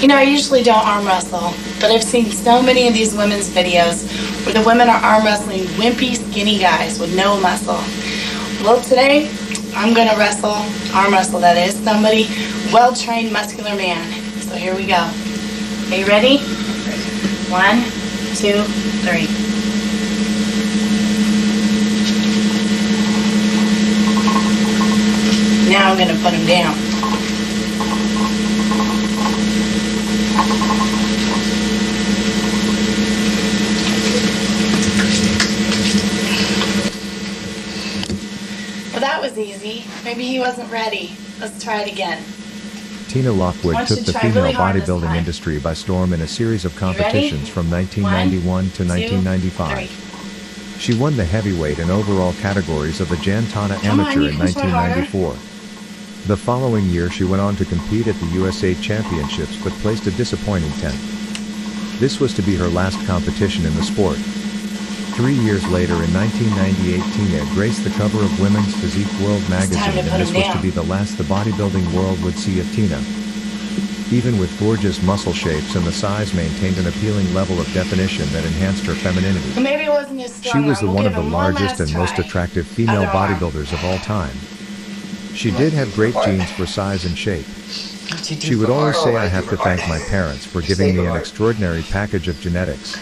You know, I usually don't arm wrestle, but I've seen so many of these women's videos where the women are arm wrestling wimpy, skinny guys with no muscle. Well, today, I'm gonna arm wrestle that is, somebody well-trained, muscular man. So here we go. Are you ready? 1, 2, 3. Now I'm gonna put him down. Well, that was easy. Maybe he wasn't ready. Let's try it again. Tina Lockwood took the female bodybuilding industry by storm in a series of competitions from 1991 to 1995. She won the heavyweight and overall categories of the Jantana Amateur in 1994. The following year she went on to compete at the USA Championships but placed a disappointing 10th. This was to be her last competition in the sport. 3 years later in 1998 Tina graced the cover of Women's Physique World magazine, and this was to be the last the bodybuilding world would see of Tina. Even with gorgeous muscle shapes and the size maintained an appealing level of definition that enhanced her femininity. Maybe it wasn't as strong. She was one of the largest and most attractive female bodybuilders of all time. She did have great genes for size and shape. She would always say, "I have to thank my parents for giving me an extraordinary package of genetics."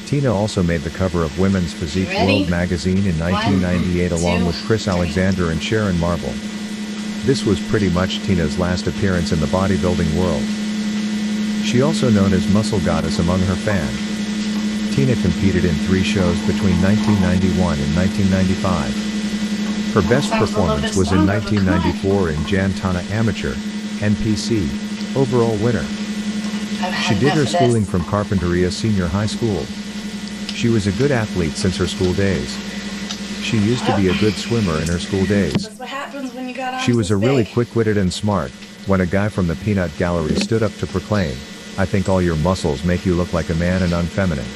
Tina also made the cover of Women's Physique World magazine in 1998 along with Chris Alexander and Sharon Marble. This was pretty much Tina's last appearance in the bodybuilding world. She also known as Muscle Goddess among her fans. Tina competed in 3 shows between 1991 and 1995. Her best performance was in 1994 in Jantana Amateur, NPC, overall winner. She did her schooling from Carpinteria Senior High School. She was a good athlete since her school days. She used to be a good swimmer in her school days. She was a really quick-witted and smart, when a guy from the peanut gallery stood up to proclaim, "I think all your muscles make you look like a man and unfeminine."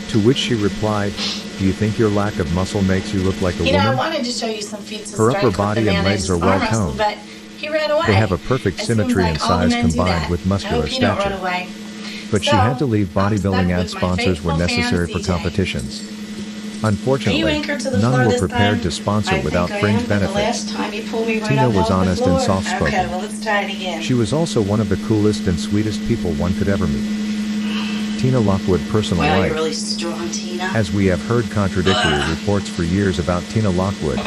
To which she replied, "Do you think your lack of muscle makes you look like a woman?" I wanted to show you some feats of Her upper strength body and legs are well toned. but he ran away. They have a perfect symmetry and size combined with muscular stature. But she had to leave bodybuilding as sponsors were necessary for competitions. Unfortunately, none were prepared to sponsor without fringe benefits. Tina was honest and soft-spoken. Okay, well, let's try it again. She was also one of the coolest and sweetest people one could ever meet. Tina Lockwood personal life. You're really strong, Tina. As we have heard contradictory reports for years about Tina Lockwood,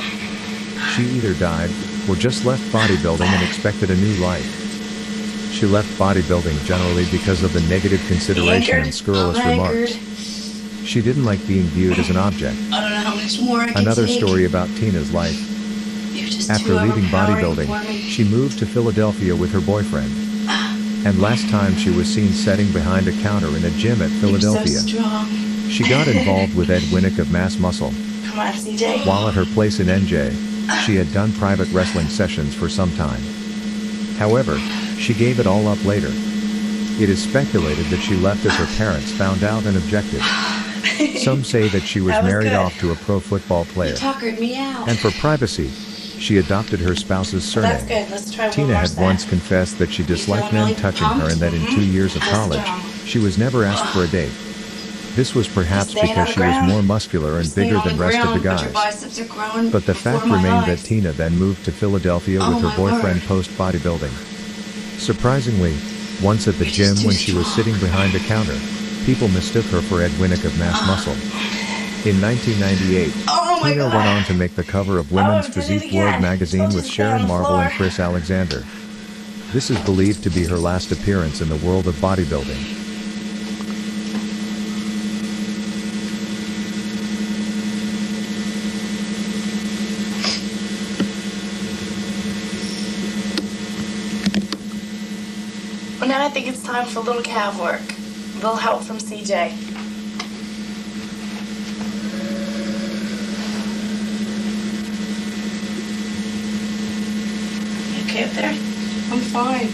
she either died or just left bodybuilding and expected a new life. She left bodybuilding generally because of the negative consideration and scurrilous remarks. She didn't like being viewed as an object. I don't know how much more I can Another take. story about Tina's life. After leaving bodybuilding, she moved to Philadelphia with her boyfriend. And last time she was seen sitting behind a counter in a gym at Philadelphia. So strong. She got involved with Ed Winnick of Mass Muscle. Come on, CJ. While at her place in NJ, she had done private wrestling sessions for some time. However, she gave it all up later. It is speculated that she left as her parents found out and objected. Some say that she was married off to a pro football player. You tuckered me out. And for privacy, she adopted her spouse's surname. That's good. Let's try Tina one more had set. once confessed that she disliked men touching her and that in 2 years of college, she was never asked for a date. This was perhaps because she was more muscular and bigger than the rest of the guys. But the fact remained that Tina then moved to Philadelphia with her boyfriend post-bodybuilding. Surprisingly, once at the gym when she was sitting behind a counter, people mistook her for Ed Winnick of Mass Muscle. In 1998, Tina went on to make the cover of Women's Physique World magazine with Sharon Marble and Chris Alexander. This is believed to be her last appearance in the world of bodybuilding. Well, now I think it's time for a little calf work. A little help from CJ. You okay up there? I'm fine.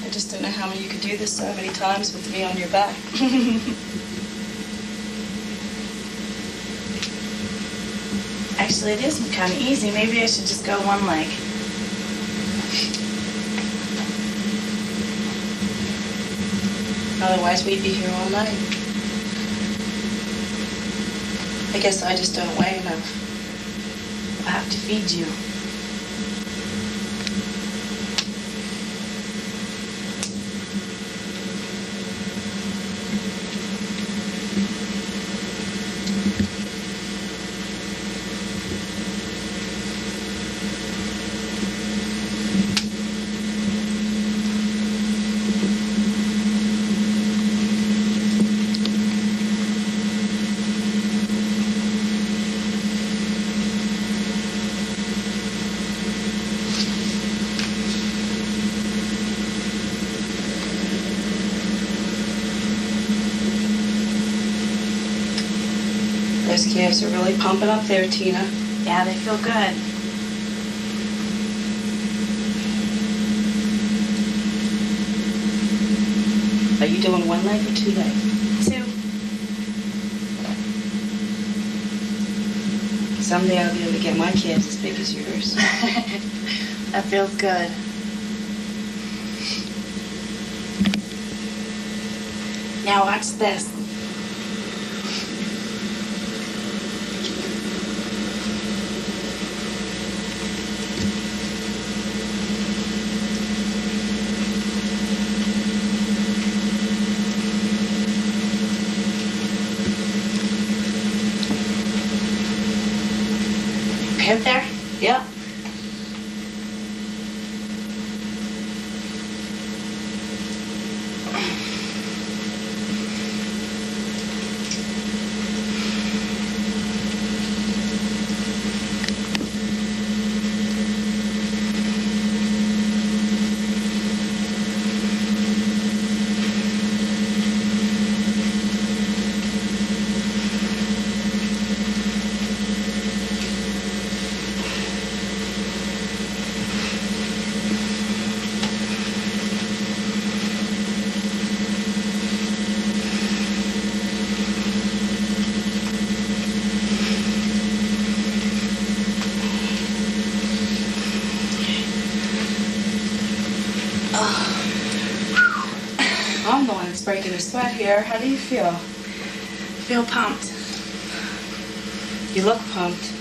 I just don't know how you could do this so many times with me on your back. Actually, it is kind of easy. Maybe I should just go one leg. Otherwise, we'd be here all night. I guess I just don't weigh enough. I have to feed you. Those calves are really pumping up there, Tina. Yeah, they feel good. Are you doing one leg or two legs? Two. Someday I'll be able to get my calves as big as yours. That feels good. Now watch this. Hip there? Yep. I'm the one that's breaking a sweat here. How do you feel? I feel pumped. You look pumped.